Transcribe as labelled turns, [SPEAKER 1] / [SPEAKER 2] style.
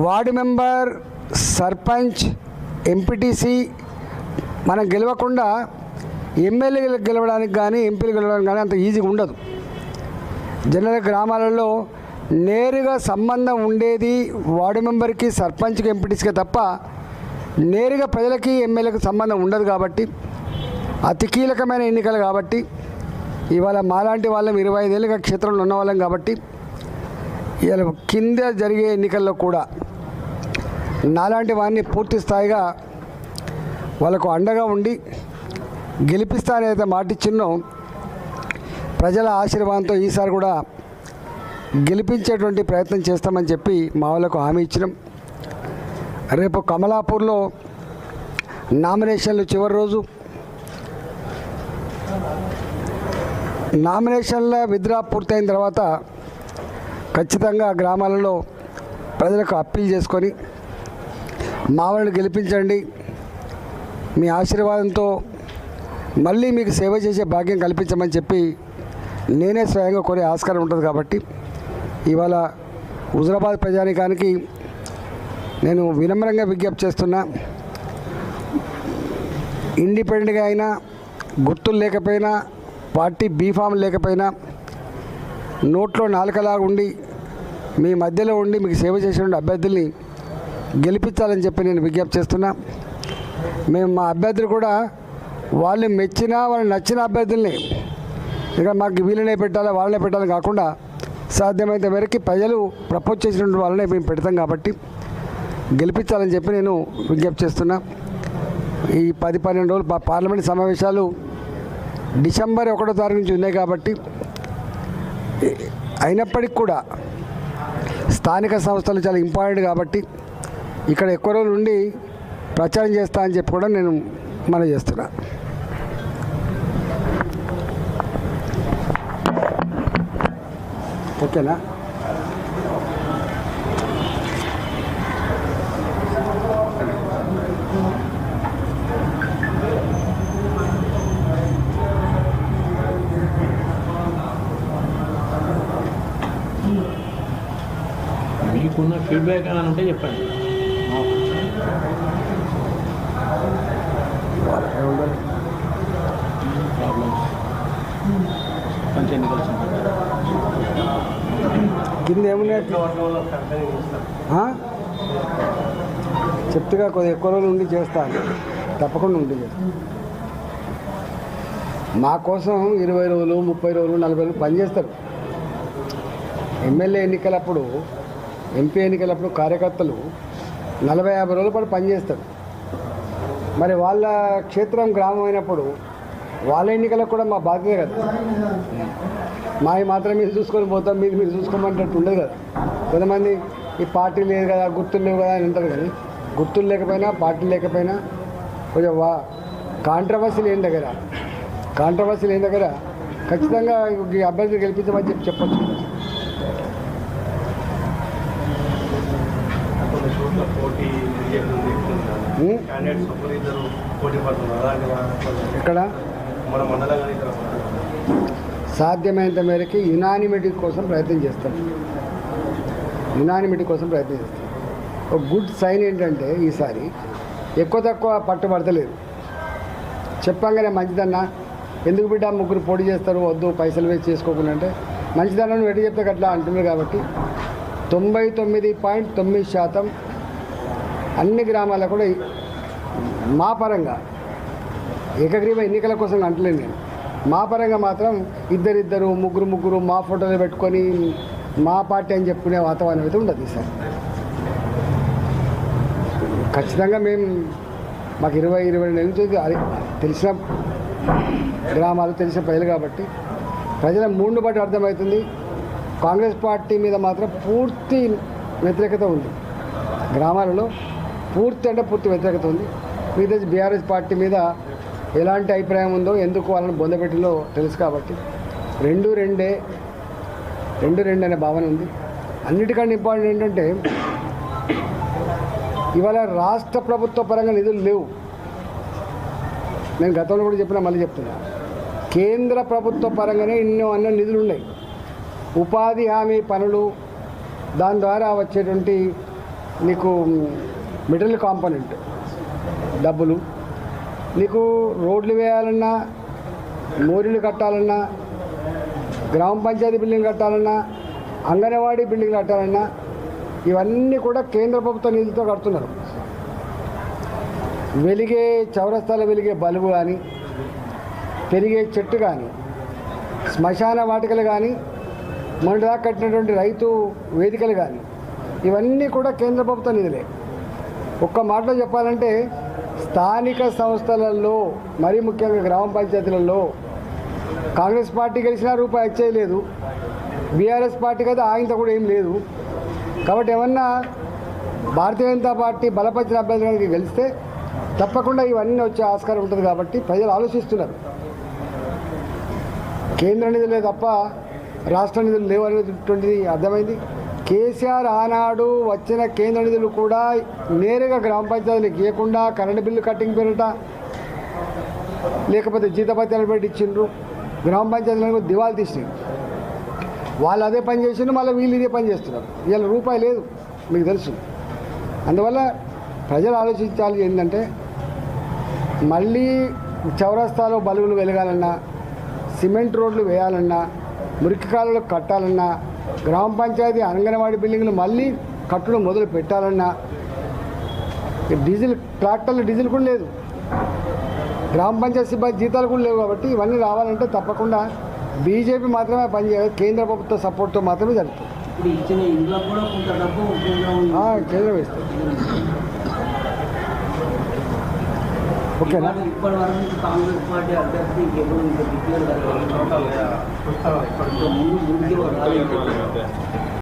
[SPEAKER 1] Ward member, sarpanch, MPTC మనం గెలవకుండా ఎమ్మెల్యేలు గెలవడానికి కానీ ఎంపీలు గెలవడానికి కానీ అంత ఈజీగా ఉండదు. జనరల్ గ్రామాలలో నేరుగా సంబంధం ఉండేది వార్డు మెంబర్కి, సర్పంచ్కి, ఎంపీటీసీకి తప్ప నేరుగా ప్రజలకి ఎమ్మెల్యేకి సంబంధం ఉండదు. కాబట్టి అతి కీలకమైన ఎన్నికలు కాబట్టి ఇవాళ మాలాంటి వాళ్ళం 25 ఏళ్ళుగా క్షేత్రంలో ఉన్న వాళ్ళం కాబట్టి ఇవాళ కింద జరిగే ఎన్నికల్లో కూడా నాలాంటి వారిని పూర్తి స్థాయిగా వాళ్ళకు అండగా ఉండి గెలిపిస్తానైతే మాటిచ్చిన్నో ప్రజల ఆశీర్వాదంతో ఈసారి కూడా గెలిపించేటువంటి ప్రయత్నం చేస్తామని చెప్పి మా వాళ్ళకు హామీ ఇచ్చినాం. రేపు కమలాపూర్లో నామినేషన్లు చివరి రోజు. నామినేషన్ల విత్డ్రా పూర్తయిన తర్వాత ఖచ్చితంగా గ్రామాలలో ప్రజలకు అప్పీల్ చేసుకొని మా వాళ్ళని గెలిపించండి, మీ ఆశీర్వాదంతో మళ్ళీ మీకు సేవ చేసే భాగ్యం కల్పించమని చెప్పి నేనే స్వయంగా కోరే ఆస్కారం ఉంటుంది. కాబట్టి ఇవాళ హుజరాబాద్ ప్రజానీకానికి నేను వినమ్రంగా విజ్ఞప్తి చేస్తున్నా. ఇండిపెండెంట్గా అయినా, గుర్తులు లేకపోయినా, పార్టీ బీఫామ్ లేకపోయినా, నోట్లో నాలుకలాగా ఉండి మీ మధ్యలో ఉండి మీకు సేవ చేసిన అభ్యర్థుల్ని గెలిపించాలని చెప్పి నేను విజ్ఞప్తి చేస్తున్నా. మేము మా అభ్యర్థులు కూడా వాళ్ళు మెచ్చిన, వాళ్ళు నచ్చిన అభ్యర్థుల్ని ఇక్కడ మాకు వీళ్ళనే పెట్టాలి, వాళ్ళనే పెట్టాలని కాకుండా సాధ్యమైనంత మేరకు ప్రజలు ప్రపోజ్ చేసినటువంటి వాళ్ళనే మేము పెడతాం. కాబట్టి గెలిపించాలని చెప్పి నేను విజ్ఞప్తి చేస్తున్నా. ఈ 10-12 రోజులు పార్లమెంట్ సమావేశాలు డిసెంబర్ 1వ తారీఖు నుంచి ఉన్నాయి. కాబట్టి అయినప్పటికీ కూడా స్థానిక సంస్థలు చాలా ఇంపార్టెంట్ కాబట్టి ఇక్కడ ఎక్కువ రోజులు ఉండి ప్రచారం చేస్తా అని చెప్పి కూడా నేను మనవి చేస్తున్నా. ఓకేనా?
[SPEAKER 2] మీకున్న ఫీడ్బ్యాక్ అని ఉంటే చెప్పండి. ప్రాబ్లమ్స్ పంచ ఎన్నికలు
[SPEAKER 1] కింద ఏమున్నాయి చెప్తుగా కొద్దిగా ఎక్కువ రోజులు ఉండి చేస్తాను, తప్పకుండా ఉండి చేస్తాను. మా కోసం 20 రోజులు, 30 రోజులు, 40 రోజులు పనిచేస్తారు. ఎమ్మెల్యే ఎన్నికలప్పుడు, ఎంపీ ఎన్నికలప్పుడు కార్యకర్తలు 40-50 రోజుల పాటు పనిచేస్తారు. మరి వాళ్ళ క్షేత్రం గ్రామం అయినప్పుడు వాళ్ళ ఎన్నికలకు కూడా మా బాధ్యత కదా. మావి మాత్రం మీరు చూసుకొని పోతాం, మీరు చూసుకోమంటట్టు ఉండదు కదా. కొంతమంది ఈ పార్టీ లేదు కదా, గుర్తులు లేవు కదా అని అంటారు. కానీ గుర్తులు లేకపోయినా, పార్టీ లేకపోయినా కొంచెం కాంట్రవర్సీ లేని దగ్గర ఖచ్చితంగా ఈ అభ్యర్థిని గెలిపించమని చెప్పచ్చు. ఇక్కడ సాధ్యమైనంత మేరకు యునానిమిటీ కోసం ప్రయత్నం చేస్తాం. ఒక గుడ్ సైన్ ఏంటంటే ఈసారి ఎక్కువ తక్కువ పట్టుబడతలేదు. చెప్పంగానే మంచిదన్నా, ఎందుకు బిడ్డ ముగ్గురు పోటీ చేస్తారు, వద్దు పైసలు వేసి చేసుకోకుండా అంటే మంచిదన్నాను వెట్టి చెప్తే అట్లా అంటున్నారు. కాబట్టి 99.9% అన్ని గ్రామాల్లో కూడా మా పరంగా ఏకగ్రీవ ఎన్నికల కోసం అంటలేను నేను, మా పరంగా మాత్రం ఇద్దరు ముగ్గురు మా ఫోటోలు పెట్టుకొని మా పార్టీ అని చెప్పుకునే వాతావరణం అయితే ఉండదు ఈసారి. ఖచ్చితంగా మాకు 20-22 నెలల నుంచి తెలిసిన గ్రామాలు, తెలిసిన ప్రజలు కాబట్టి ప్రజల మూడును బట్టి అర్థమవుతుంది. కాంగ్రెస్ పార్టీ మీద మాత్రం పూర్తి వ్యతిరేకత ఉంది. గ్రామాలలో పూర్తి వ్యతిరేకత ఉంది. మిగతా బీఆర్ఎస్ పార్టీ మీద ఎలాంటి అభిప్రాయం ఉందో, ఎందుకు వాళ్ళని బొందపెట్టిలో తెలుసు. కాబట్టి రెండు అనే భావన ఉంది. అన్నిటికంటే ఇంపార్టెంట్ ఏంటంటే ఇవాళ రాష్ట్ర ప్రభుత్వ పరంగా నిధులు లేవు. నేను గతంలో కూడా చెప్పినా, మళ్ళీ చెప్తున్నా, కేంద్ర ప్రభుత్వ పరంగానే అన్న నిధులు ఉన్నాయి. ఉపాధి హామీ పనులు, దాని ద్వారా వచ్చేటువంటి నీకు మిడిల్ కాంపోనెంట్ డబ్బులు, నీకు రోడ్లు వేయాలన్నా, మోరీలు కట్టాలన్నా, గ్రామ పంచాయతీ బిల్డింగ్ కట్టాలన్నా, అంగన్వాడీ బిల్డింగ్ కట్టాలన్నా ఇవన్నీ కూడా కేంద్ర ప్రభుత్వ నిధులతో కడుతున్నారు. వెలిగే చౌరస్తాలో వెలిగే బల్బు కానీ, పెరిగే చెట్టు కానీ, శ్మశాన వాటికలు కానీ, మొన్నటిదాకా కట్టినటువంటి రైతు వేదికలు కానీ ఇవన్నీ కూడా కేంద్ర ప్రభుత్వ నిధులే. ఒక్క మాటలో చెప్పాలంటే స్థానిక సంస్థలలో, మరీ ముఖ్యంగా గ్రామ పంచాయతీలలో కాంగ్రెస్ పార్టీ గెలిచినా రూపాయి వచ్చేయలేదు, బీఆర్ఎస్ పార్టీకి అయితే ఆయంత కూడా ఏం లేదు. కాబట్టి ఏమన్నా భారతీయ జనతా పార్టీ బలపరిచిన అభ్యర్థులకి గెలిస్తే తప్పకుండా ఇవన్నీ వచ్చే ఆస్కారం ఉంటుంది. కాబట్టి ప్రజలు ఆలోచిస్తున్నారు. కేంద్ర నిధులే తప్ప రాష్ట్ర నిధులు లేవు అనేటువంటిది అర్థమైంది. కేసీఆర్ ఆనాడు వచ్చిన కేంద్ర నిధులు కూడా నేరుగా గ్రామ పంచాయతీలకు ఇవ్వకుండా కరెంటు బిల్లు కట్టింగ్ పేరిట, లేకపోతే జీతభత్యాలు పెట్టి ఇచ్చిండ్రు. గ్రామ పంచాయతీలకు దివాలు తీసినారు. వాళ్ళు అదే పని చేసిండ్రు, మళ్ళీ వీళ్ళు ఇదే పని చేస్తున్నారు. వీళ్ళ రూపాయి లేదు, మీకు తెలుసు. అందువల్ల ప్రజలు ఆలోచించాలి ఏంటంటే, మళ్ళీ చౌరస్తాలో బల్బులు వెలగాలన్నా, సిమెంట్ రోడ్లు వేయాలన్నా, మురికి కాలువలు కట్టాలన్నా, గ్రామ పంచాయతీ అంగన్వాడీ బిల్డింగ్లు మళ్ళీ కట్టడం మొదలు పెట్టాలన్నా, డీజిల్ ట్రాక్టర్లు డీజిల్ కూడా లేదు, గ్రామ పంచాయతీ సిబ్బంది జీతాలు కూడా లేవు. కాబట్టి ఇవన్నీ రావాలంటే తప్పకుండా బీజేపీ మాత్రమే పనిచేయాలి, కేంద్ర ప్రభుత్వ సపోర్ట్తో మాత్రమే జరుగుతుంది. కేంద్రం ఇస్తుంది. ఓకేనా?
[SPEAKER 3] ఇప్పటి వరకు కాంగ్రెస్ పార్టీ అభ్యర్థి ముందు